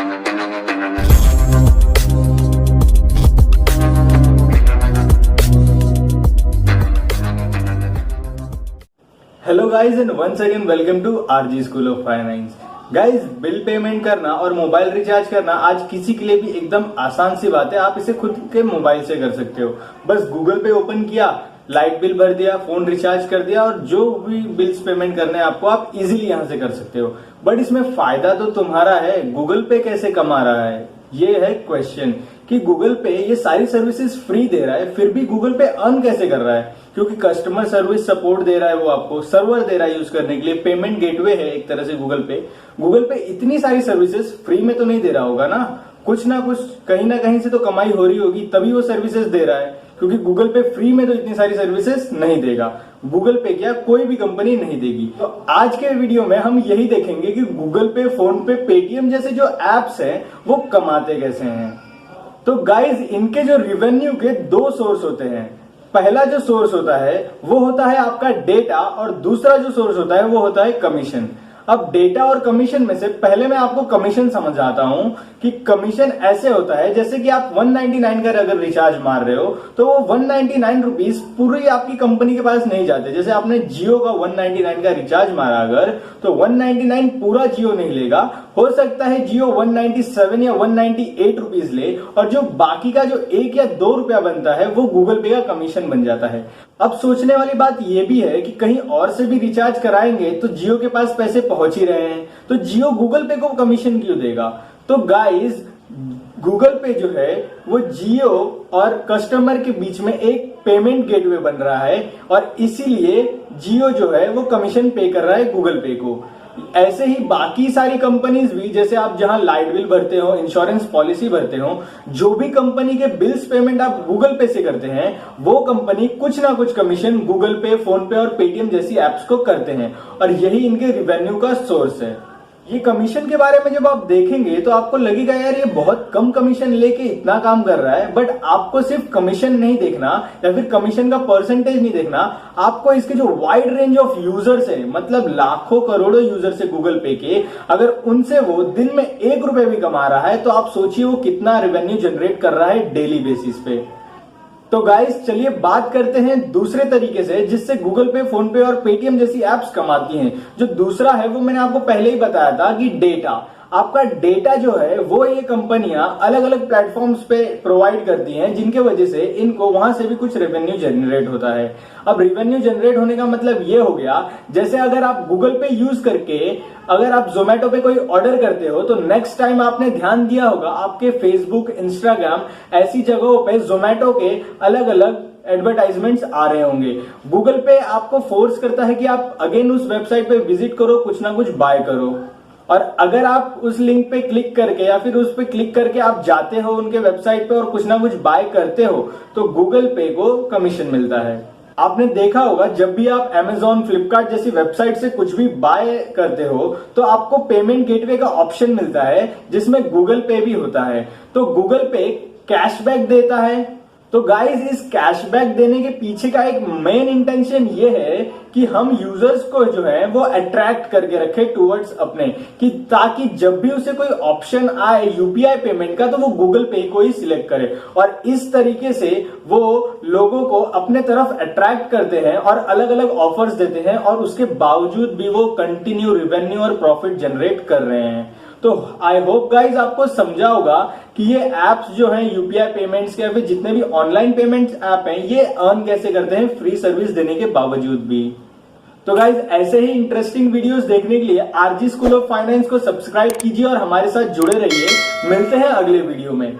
Hello guys and once again welcome to RG school of finance. Guys, bill payment करना और mobile recharge करना आज किसी के लिए भी एकदम आसान सी बात है। आप इसे खुद के मोबाइल से कर सकते हो। बस गूगल पे ओपन किया, लाइट बिल भर दिया, फोन रिचार्ज कर दिया और जो भी बिल्स पेमेंट करने हैं आपको, आप इजीली यहां से कर सकते हो। बट इसमें फायदा तो तुम्हारा है, गूगल पे कैसे कमा रहा है ये है क्वेश्चन। कि गूगल पे ये सारी सर्विसेज फ्री दे रहा है, फिर भी गूगल पे अर्न कैसे कर रहा है? क्योंकि कस्टमर सर्विस सपोर्ट दे रहा है, वो आपको सर्वर दे रहा है यूज करने के लिए, पेमेंट गेटवे है एक तरह से गूगल पे। गूगल पे इतनी सारी सर्विसेज फ्री में तो नहीं दे रहा होगा ना, कुछ ना कुछ कहीं ना कहीं से तो कमाई हो रही होगी, तभी वो सर्विसेज दे रहा है। क्योंकि गूगल पे फ्री में तो इतनी सारी सर्विसेज नहीं देगा, गूगल पे क्या कोई भी कंपनी नहीं देगी। तो आज के वीडियो में हम यही देखेंगे कि गूगल पे, फोन पे, पेटीएम जैसे जो एप्स हैं वो कमाते कैसे हैं। तो गाइज, इनके जो रिवेन्यू के दो सोर्स होते हैं। पहला जो सोर्स होता है वो होता है आपका डेटा, और दूसरा जो सोर्स होता है वो होता है कमीशन। अब डेटा और कमीशन में से पहले मैं आपको कमीशन समझाता हूं कि कमीशन ऐसे होता है जैसे कि आप 199 का अगर रिचार्ज मार रहे हो तो वो 199 रुपीज पूरी आपकी कंपनी के पास नहीं जाते। जैसे आपने जियो का 199 का रिचार्ज मारा अगर, तो 199 पूरा जियो नहीं लेगा, हो सकता है जियो 197 या 198 रुपीज ले, और जो बाकी का जो 1 या 2 रुपया बनता है वो गूगल पे का कमीशन बन जाता है। अब सोचने वाली बात यह भी है कि कहीं और से भी रिचार्ज कराएंगे तो जियो के पास पैसे पहुंच ही रहे हैं, तो जियो गूगल पे को कमीशन क्यों देगा? तो गाइज, गूगल पे जो है वो जियो और कस्टमर के बीच में एक पेमेंट गेटवे बन रहा है, और इसीलिए जियो जो है वो कमीशन पे कर रहा है गूगल पे को। ऐसे ही बाकी सारी कंपनीज भी, जैसे आप जहां लाइट बिल भरते हो, इंश्योरेंस पॉलिसी भरते हो, जो भी कंपनी के बिल्स पेमेंट आप गूगल पे से करते हैं, वो कंपनी कुछ ना कुछ कमीशन गूगल पे, फोन पे और पेटीएम जैसी एप्स को करते हैं, और यही इनके रिवेन्यू का सोर्स है। ये कमीशन के बारे में जब आप देखेंगे तो आपको लगेगा यार ये बहुत कम कमीशन लेके इतना काम कर रहा है, बट आपको सिर्फ कमीशन नहीं देखना या फिर कमीशन का परसेंटेज नहीं देखना, आपको इसके जो वाइड रेंज ऑफ यूजर्स है, मतलब लाखों करोड़ों यूजर्स है गूगल पे के, अगर उनसे वो दिन में 1 रुपए भी कमा रहा है तो आप सोचिए वो कितना रेवेन्यू जनरेट कर रहा है डेली बेसिस पे। तो गाइस, चलिए बात करते हैं दूसरे तरीके से जिससे गूगल पे, फोन पे और पेटीएम जैसी एप्स कमाती हैं। जो दूसरा है वो मैंने आपको पहले ही बताया था कि डेटा। आपका डेटा जो है वो ये कंपनियां अलग अलग प्लेटफॉर्म्स पे प्रोवाइड करती हैं, जिनके वजह से इनको वहां से भी कुछ रेवेन्यू जनरेट होता है। अब रेवेन्यू जनरेट होने का मतलब ये हो गया, जैसे अगर आप गूगल पे यूज करके अगर आप जोमेटो पे कोई ऑर्डर करते हो तो नेक्स्ट टाइम आपने ध्यान दिया होगा आपके फेसबुक, इंस्टाग्राम ऐसी जगहों पे जोमेटो के अलग अलग एडवर्टाइजमेंट्स आ रहे होंगे। गूगल पे आपको फोर्स करता है कि आप अगेन उस वेबसाइट पे विजिट करो, कुछ ना कुछ बाय करो, और अगर आप उस लिंक पे क्लिक करके या फिर उस पे क्लिक करके आप जाते हो उनके वेबसाइट पे और कुछ ना कुछ बाय करते हो तो गूगल पे को कमीशन मिलता है। आपने देखा होगा जब भी आप Amazon, फ्लिपकार्ट जैसी वेबसाइट से कुछ भी बाय करते हो तो आपको पेमेंट गेटवे का ऑप्शन मिलता है जिसमें गूगल पे भी होता है। तो गूगल पे कैशबैक देता है। तो गाइस, इस कैशबैक देने के पीछे का एक मेन इंटेंशन ये है कि हम यूजर्स को जो है वो अट्रैक्ट करके रखे टुवर्ड्स अपने, कि ताकि जब भी उसे कोई ऑप्शन आए यूपीआई पेमेंट का तो वो गूगल पे को ही सिलेक्ट करे, और इस तरीके से वो लोगों को अपने तरफ अट्रैक्ट करते हैं और अलग अलग ऑफर्स देते हैं, और उसके बावजूद भी वो कंटिन्यू रिवेन्यू और प्रॉफिट जनरेट कर रहे हैं। तो आई होप गाइज आपको समझा होगा कि ये एप्स जो हैं यूपीआई पेमेंट्स के या फिर जितने भी ऑनलाइन पेमेंट्स ऐप हैं ये अर्न कैसे करते हैं फ्री सर्विस देने के बावजूद भी। तो गाइज, ऐसे ही इंटरेस्टिंग वीडियोस देखने के लिए आरजी स्कूल ऑफ फाइनेंस को सब्सक्राइब कीजिए और हमारे साथ जुड़े रहिए। मिलते हैं अगले वीडियो में।